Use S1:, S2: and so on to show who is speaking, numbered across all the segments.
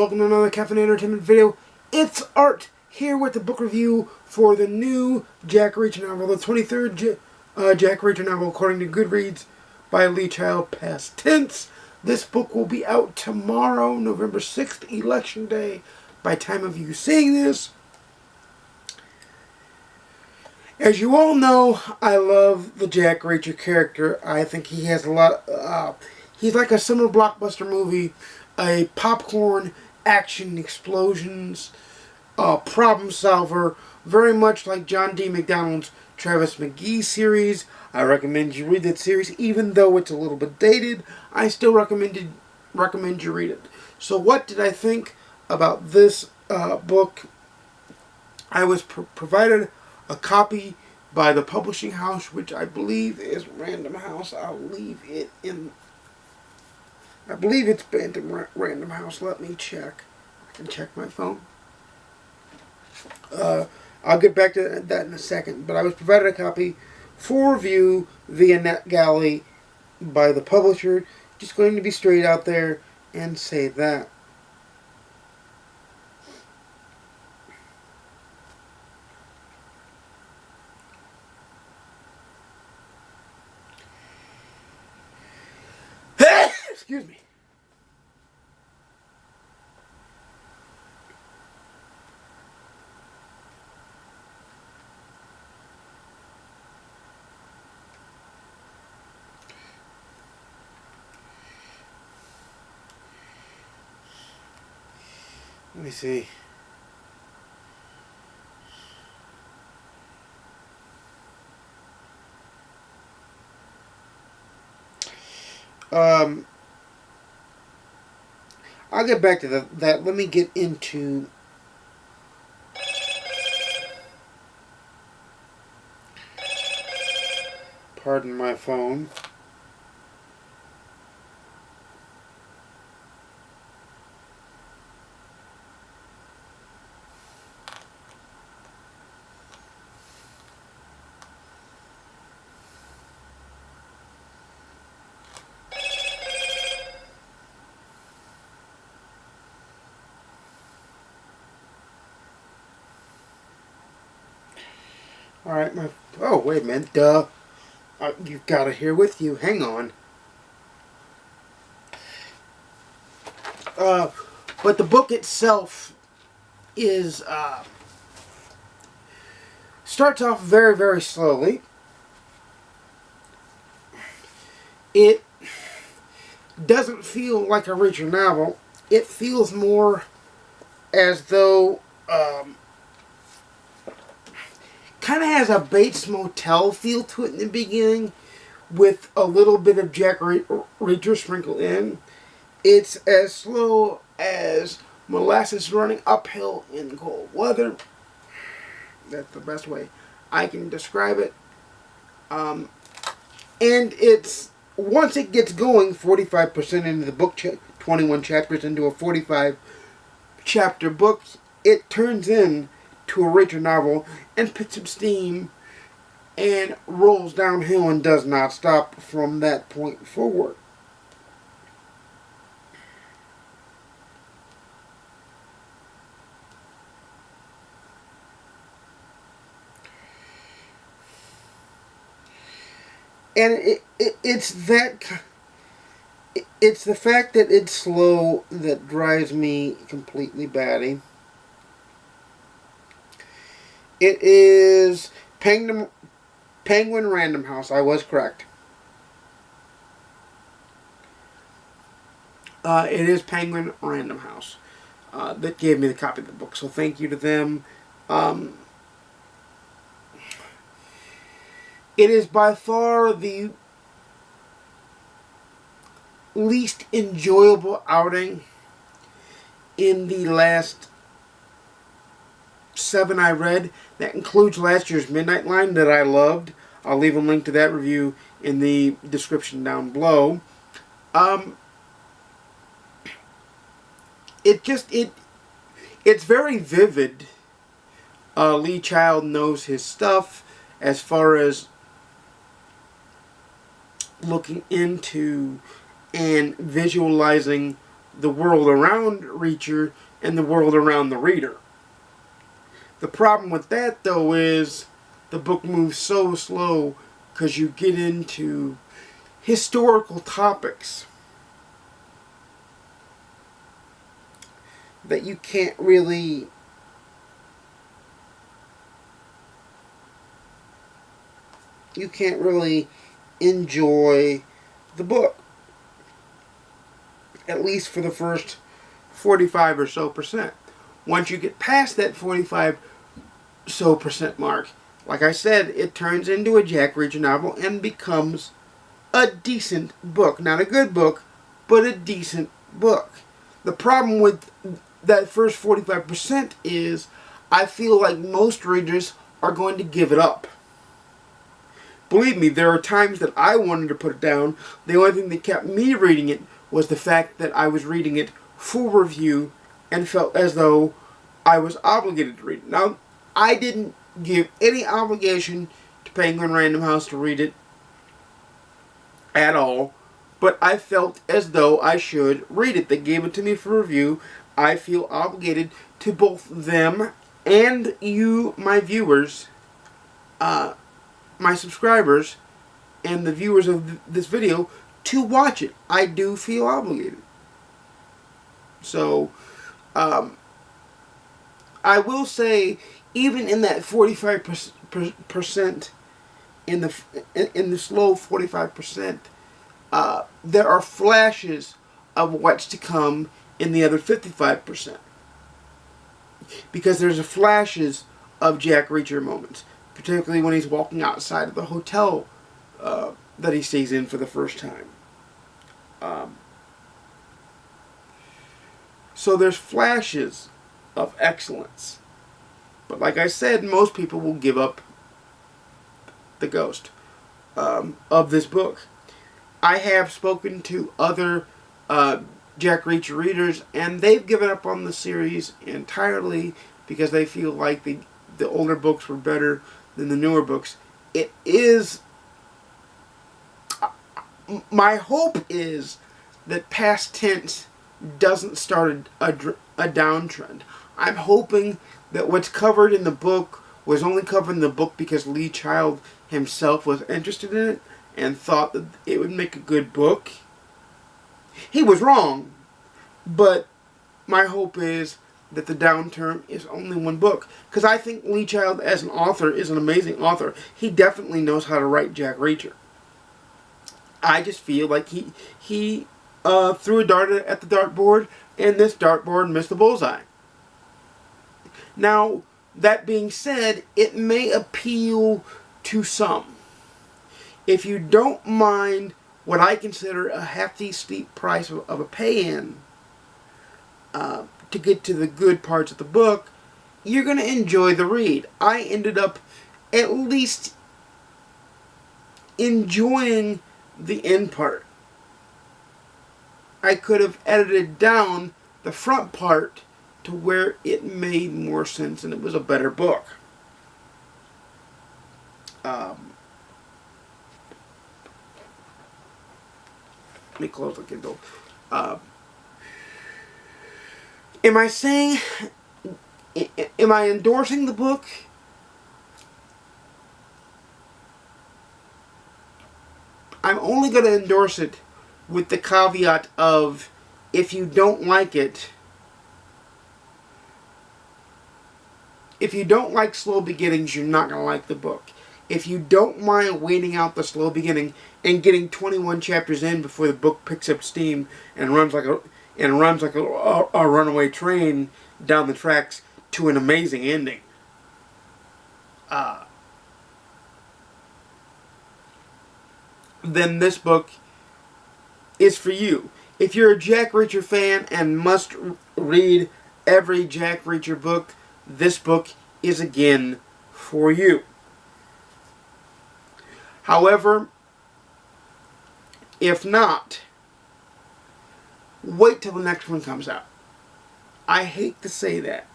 S1: welcome to another Caffeine Entertainment video. It's Art here with the book review for the new Jack Reacher novel, the 23rd Jack Reacher novel according to GoodReads by Lee Child, past tense. This book will be out tomorrow, November 6th, Election Day, by time of you seeing this. As you all know, I love the Jack Reacher character. I think he has a lot, he's like a summer blockbuster movie, a popcorn, action, explosions, problem solver, very much like John D. McDonald's Travis McGee series. I recommend you read that series, even though it's a little bit dated. I still recommend you read it. So what did I think about this book? I was provided a copy by the publishing house, which I believe is Random House. I'll leave it in... I believe it's Random House. Let me check. I can check my phone. I'll get back to that in a second. But I was provided a copy for review via Netgalley by the publisher. Just going to be straight out there and say that. Excuse me. Let me see. I'll get back to that. Let me get into... Pardon my phone. Alright, oh, wait a minute, duh. You've got it here with you. Hang on. But the book itself is, starts off very, very slowly. It doesn't feel like a Reacher novel. It feels more as though, kind of has a Bates Motel feel to it in the beginning, with a little bit of Jack Reacher sprinkled in. It's as slow as molasses running uphill in cold weather. That's the best way I can describe it. And it's, once it gets going, 45% into the book, 21 chapters into a 45 chapter book, it turns in to a Reacher novel and picks up steam and rolls downhill and does not stop from that point forward. And it's the fact that it's slow that drives me completely batty. It is Penguin Random House. I was correct. It is Penguin Random House that gave me the copy of the book. So thank you to them. It is by far the least enjoyable outing in the last 7 I read. That includes last year's Midnight Line that I loved. I'll leave a link to that review in the description down below. It's very vivid. Lee Child knows his stuff as far as looking into and visualizing the world around Reacher and the world around the reader. The problem with that, though, is the book moves so slow because you get into historical topics that you can't really enjoy the book, at least for the first 45 or so percent. Once you get past that 45 so percent mark, like I said, it turns into a Jack Reacher novel and becomes a decent book. Not a good book, but a decent book. The problem with that first 45% is I feel like most readers are going to give it up. Believe me, there are times that I wanted to put it down. The only thing that kept me reading it was the fact that I was reading it full review and felt as though I was obligated to read it. Now, I didn't give any obligation to Penguin Random House to read it at all, but I felt as though I should read it. They gave it to me for review. I feel obligated to both them and you, my viewers, my subscribers, and the viewers of this video to watch it. I do feel obligated. So, I will say, even in that 45%, in the slow 45%, there are flashes of what's to come in the other 55%. Because there's flashes of Jack Reacher moments, particularly when he's walking outside of the hotel that he stays in for the first time. So there's flashes of excellence. But like I said, most people will give up the ghost of this book. I have spoken to other Jack Reacher readers, and they've given up on the series entirely because they feel like the older books were better than the newer books. It is... my hope is that past tense doesn't start a downtrend. I'm hoping that what's covered in the book was only covered in the book because Lee Child himself was interested in it and thought that it would make a good book. He was wrong, but my hope is that the downturn is only one book. Because I think Lee Child as an author is an amazing author. He definitely knows how to write Jack Reacher. I just feel like he threw a dart at the dartboard, and this dartboard missed the bullseye. Now, that being said, it may appeal to some. If you don't mind what I consider a hefty, steep price of a pay-in to get to the good parts of the book, you're going to enjoy the read. I ended up at least enjoying the end part. I could have edited down the front part to where it made more sense and it was a better book. Let me close the Kindle. Am I saying... am I endorsing the book? I'm only going to endorse it with the caveat of, if you don't like it, if you don't like slow beginnings, you're not going to like the book. If you don't mind waiting out the slow beginning and getting 21 chapters in before the book picks up steam and runs like a runaway train down the tracks to an amazing ending, then this book is for you. If you're a Jack Reacher fan and must read every Jack Reacher book, this book is again for you. However, if not, wait till the next one comes out. I hate to say that,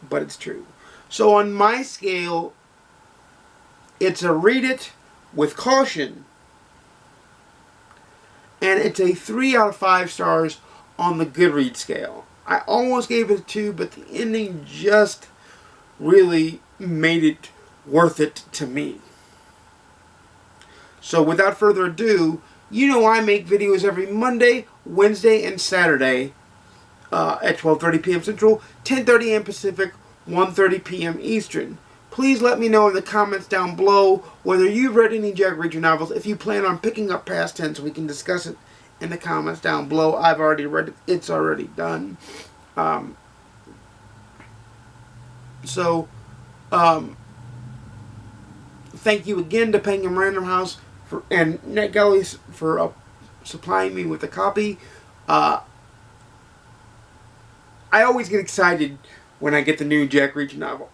S1: but it's true. So on my scale, it's a read it with caution. And it's a 3 out of 5 stars on the GoodReads scale. I almost gave it a 2, but the ending just really made it worth it to me. So without further ado, you know I make videos every Monday, Wednesday, and Saturday at 12:30 p.m. Central, 10:30 a.m. Pacific, 1:30 p.m. Eastern. Please let me know in the comments down below whether you've read any Jack Reacher novels. If you plan on picking up Past Tense, we can discuss it in the comments down below. I've already read it. It's already done. Thank you again to Penguin Random House and Netgalley for supplying me with a copy. I always get excited when I get the new Jack Reacher novel.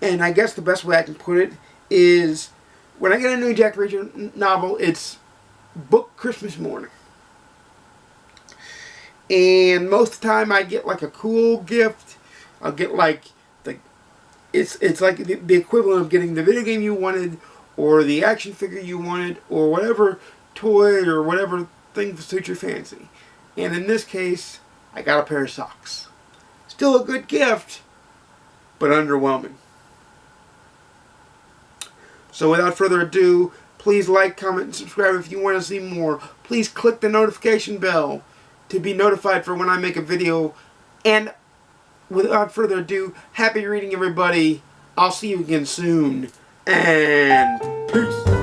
S1: And I guess the best way I can put it is, when I get a new Jack Reacher novel, it's book Christmas morning. And most of the time I get like a cool gift. I'll get like it's like the equivalent of getting the video game you wanted, or the action figure you wanted, or whatever toy or whatever thing to suit your fancy. And in this case, I got a pair of socks. Still a good gift, but underwhelming. So without further ado, please like, comment, and subscribe if you want to see more. Please click the notification bell to be notified for when I make a video. And without further ado, happy reading, everybody. I'll see you again soon. And peace.